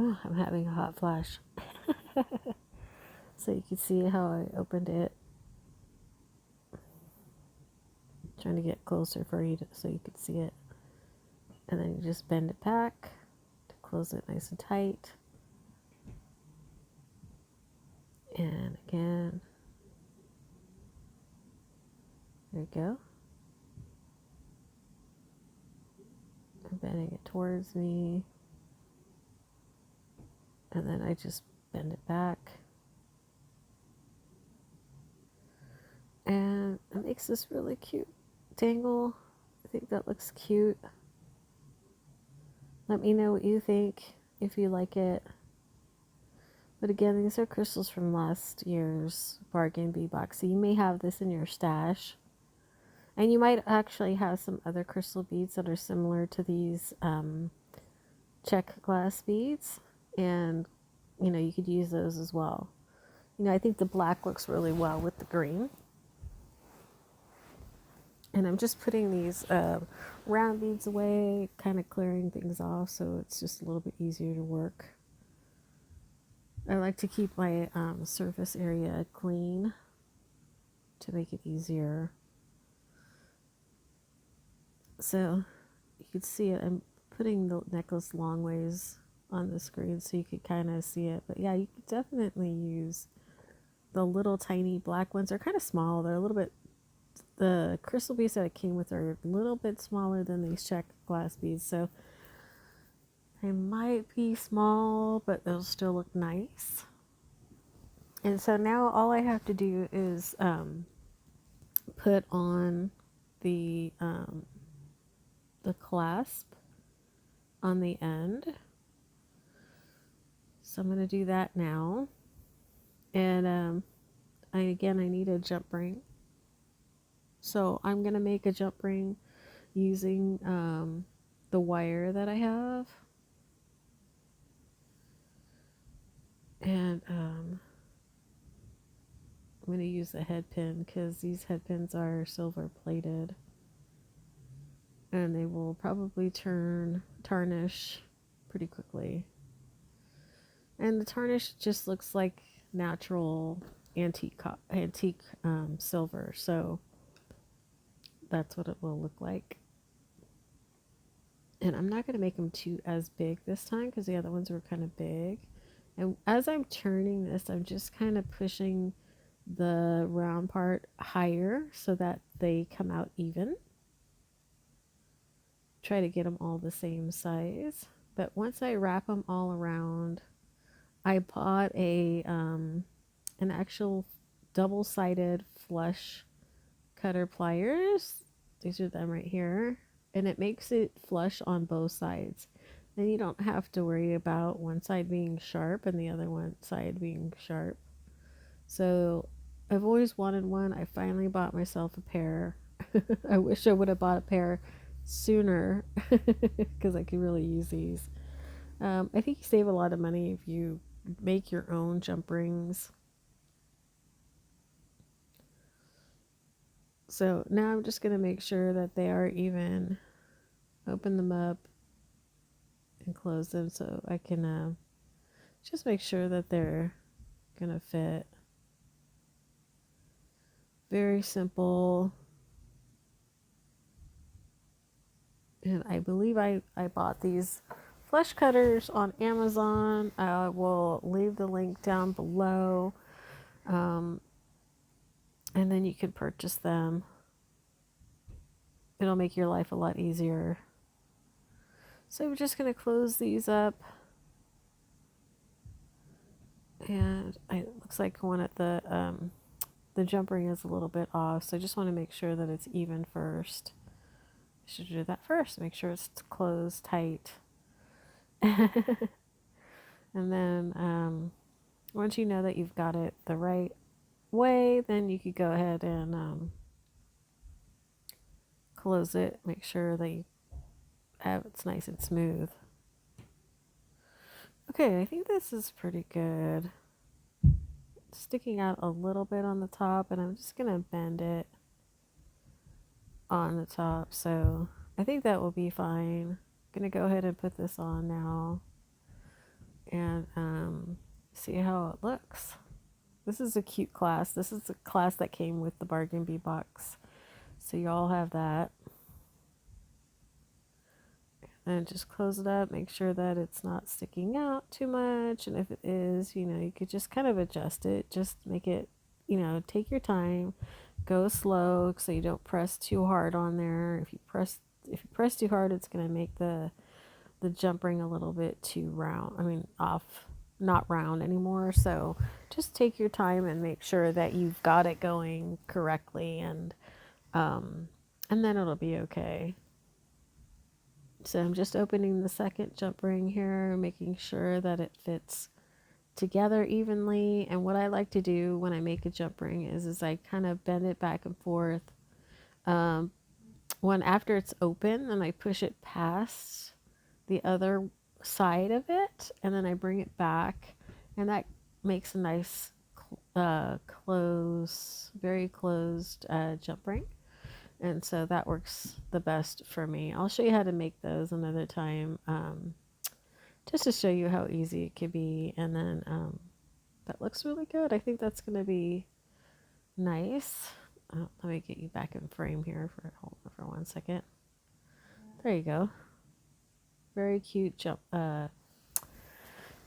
Oh, I'm having a hot flash. So you can see how I opened it. Trying to get closer for you so you could see it. And then you just bend it back to close it nice and tight. And again. There you go. I'm bending it towards me. And then I just bend it back. And it makes this really cute dangle. I think that looks cute. Let me know what you think, if you like it. But again, these are crystals from last year's bargain bead box. So you may have this in your stash. And you might actually have some other crystal beads that are similar to these check glass beads. And, you know, you could use those as well. You know, I think the black looks really well with the green. And I'm just putting these round beads away, kind of clearing things off so it's just a little bit easier to work. I like to keep my surface area clean to make it easier. So you can see it. I'm putting the necklace long ways on the screen so you could kind of see it. But yeah, you could definitely use the little tiny black ones. They're kind of small. They're a little bit, the crystal beads that it came with are a little bit smaller than these check glass beads. So they might be small, but they'll still look nice. And so now all I have to do is put on the clasp on the end. So I'm going to do that now. And I need a jump ring. So I'm going to make a jump ring using the wire that I have. And I'm going to use a head pin because these head pins are silver plated. And they will probably tarnish pretty quickly. And the tarnish just looks like natural antique silver. So that's what it will look like. And I'm not going to make them as big this time because the other ones were kind of big. And as I'm turning this, I'm just kind of pushing the round part higher so that they come out even. Try to get them all the same size. But once I wrap them all around, I bought an actual double-sided flush cutter pliers. These are them right here. And it makes it flush on both sides. Then you don't have to worry about one side being sharp and the other one side being sharp. So I've always wanted one. I finally bought myself a pair. I wish I would have bought a pair sooner because I could really use these. I think you save a lot of money if you make your own jump rings. So now I'm just going to make sure that they are even. Open them up and close them so I can just make sure that they're going to fit. Very simple. And I believe I bought these flush cutters on Amazon. I will leave the link down below. And then you can purchase them. it'll make your life a lot easier. So we're just going to close these up. And it looks like one at the jump ring is a little bit off. So I just want to make sure that it's even first. I should do that first. Make sure it's closed tight. And then once you know that you've got it the right way, then you could go ahead and close it. Make sure that you have it's nice and smooth. Okay, I think this is pretty good. It's sticking out a little bit on the top, and I'm just gonna bend it on the top. So I think that will be fine. I'm gonna go ahead and put this on now and see how it looks. This is a cute class. This is a class that came with the bargain bee box. So you all have that. And just close it up. Make sure that it's not sticking out too much. And if it is, you know, you could just kind of adjust it. Just make it, you know, take your time. Go slow so you don't press too hard on there. If you press too hard, it's going to make the jump ring a little bit too round. I mean, not round anymore. So just take your time and make sure that you've got it going correctly, and then it'll be okay. So I'm just opening the second jump ring here, making sure that it fits together evenly. And what I like to do when I make a jump ring is I kind of bend it back and forth. When after it's open, and I push it past the other side of it, and then I bring it back, and that makes a nice very closed jump ring. And so that works the best for me. I'll show you how to make those another time, just to show you how easy it could be. And then that looks really good. I think that's going to be nice. Let me get you back in frame here hold on for 1 second. There you go. Very cute jump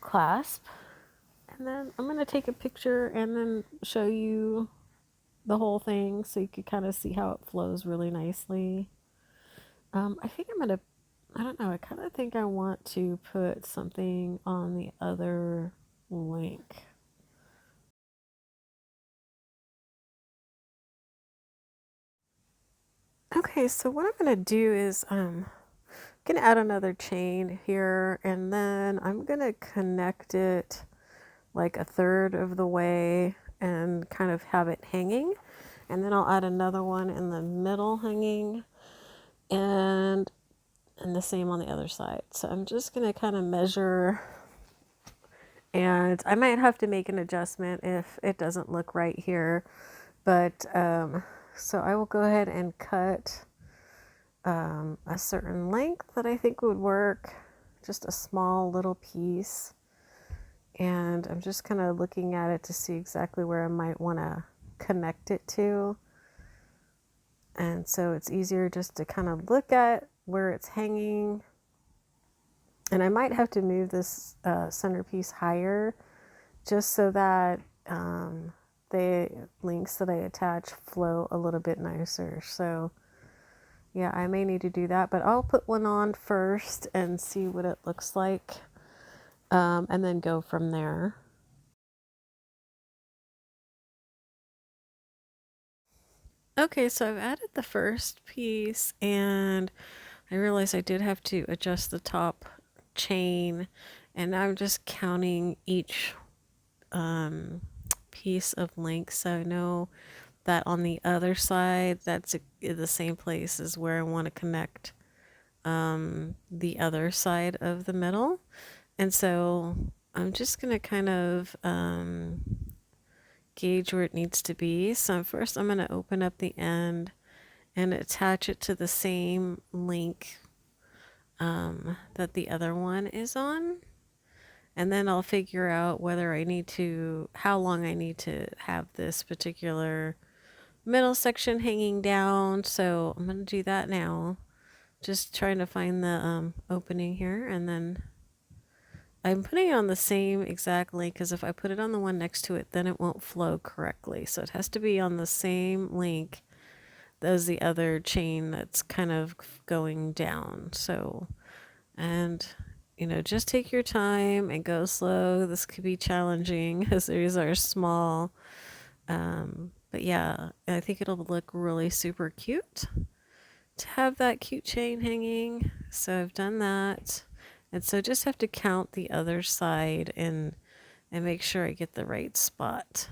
clasp. And then I'm going to take a picture and then show you the whole thing so you could kind of see how it flows really nicely. I think I don't know, I kind of think I want to put something on the other link. Okay, so what I'm going to do is I'm going to add another chain here, and then I'm going to connect it like a third of the way and kind of have it hanging. And then I'll add another one in the middle hanging, and the same on the other side. So I'm just going to kind of measure, and I might have to make an adjustment if it doesn't look right here. But so I will go ahead and cut a certain length that I think would work, just a small little piece. And I'm just kind of looking at it to see exactly where I might want to connect it to. And so it's easier just to kind of look at where it's hanging. And I might have to move this centerpiece higher just so that the links that I attach flow a little bit nicer. So yeah, I may need to do that, but I'll put one on first and see what it looks like, and then go from there. Okay, so I've added the first piece, and I realized I did have to adjust the top chain, and I'm just counting each piece of link, so I know that on the other side, that's the same place as where I want to connect the other side of the middle. And so I'm just going to kind of gauge where it needs to be. So first I'm going to open up the end and attach it to the same link that the other one is on. And then I'll figure out whether how long I need to have this particular middle section hanging down. So I'm going to do that now. Just trying to find the opening here, and then I'm putting it on the same exact link, because if I put it on the one next to it, then it won't flow correctly. So it has to be on the same link as the other chain that's kind of going down. So, and just take your time and go slow. This could be challenging as these are small. But yeah, I think it'll look really super cute to have that cute chain hanging. So I've done that. And so just have to count the other side and make sure I get the right spot.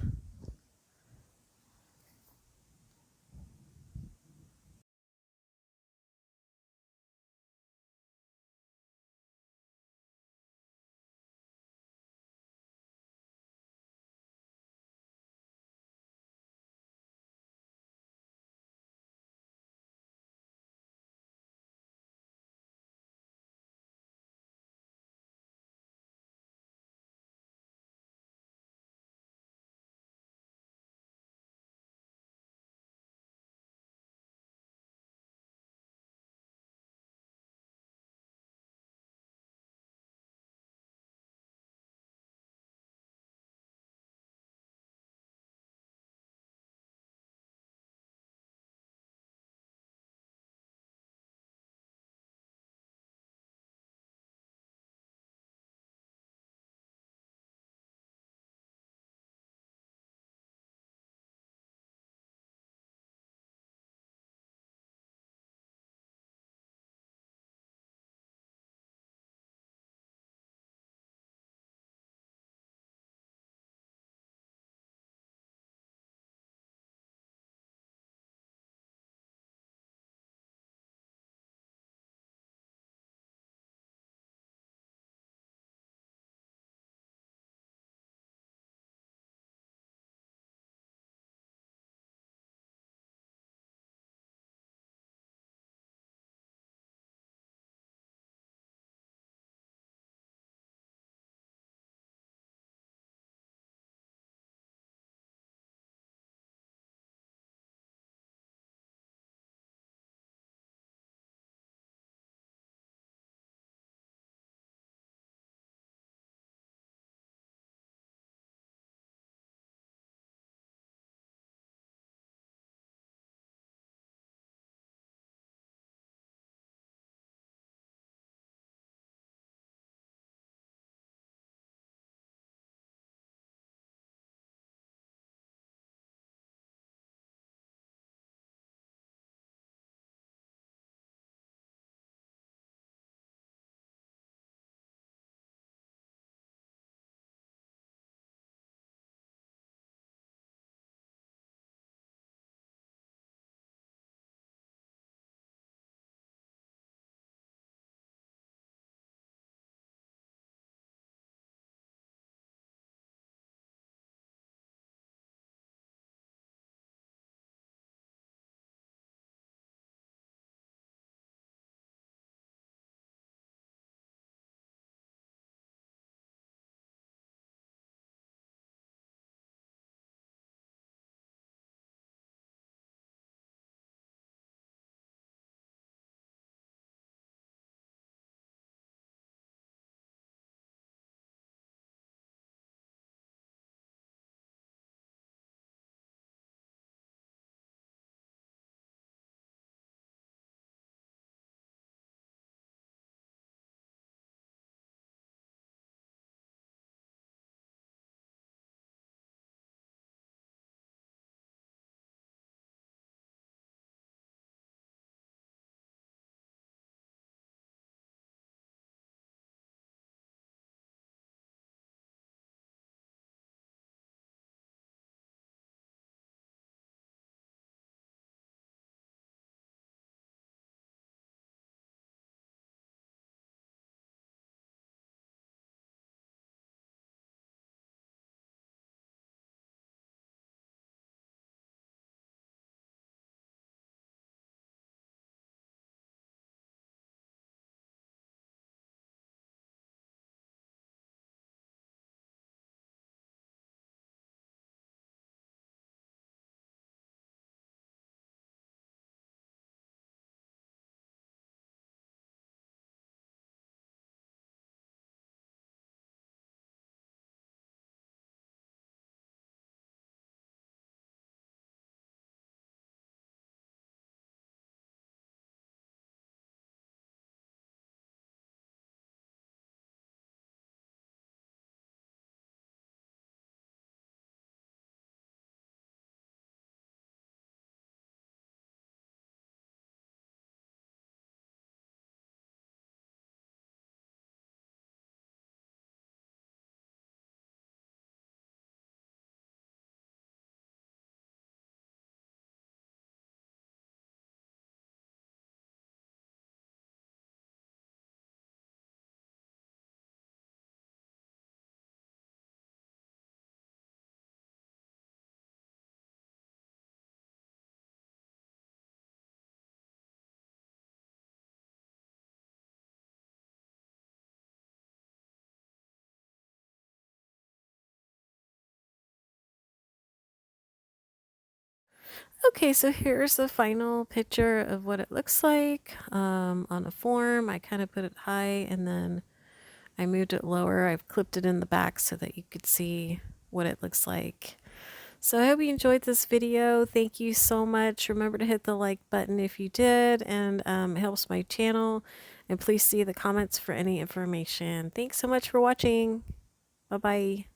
Okay, so here's the final picture of what it looks like on a form. I kind of put it high and then I moved it lower. I've clipped it in the back so that you could see what it looks like. So I hope you enjoyed this video. Thank you so much. Remember to hit the like button if you did, and it helps my channel. And please see the comments for any information. Thanks so much for watching. Bye-bye.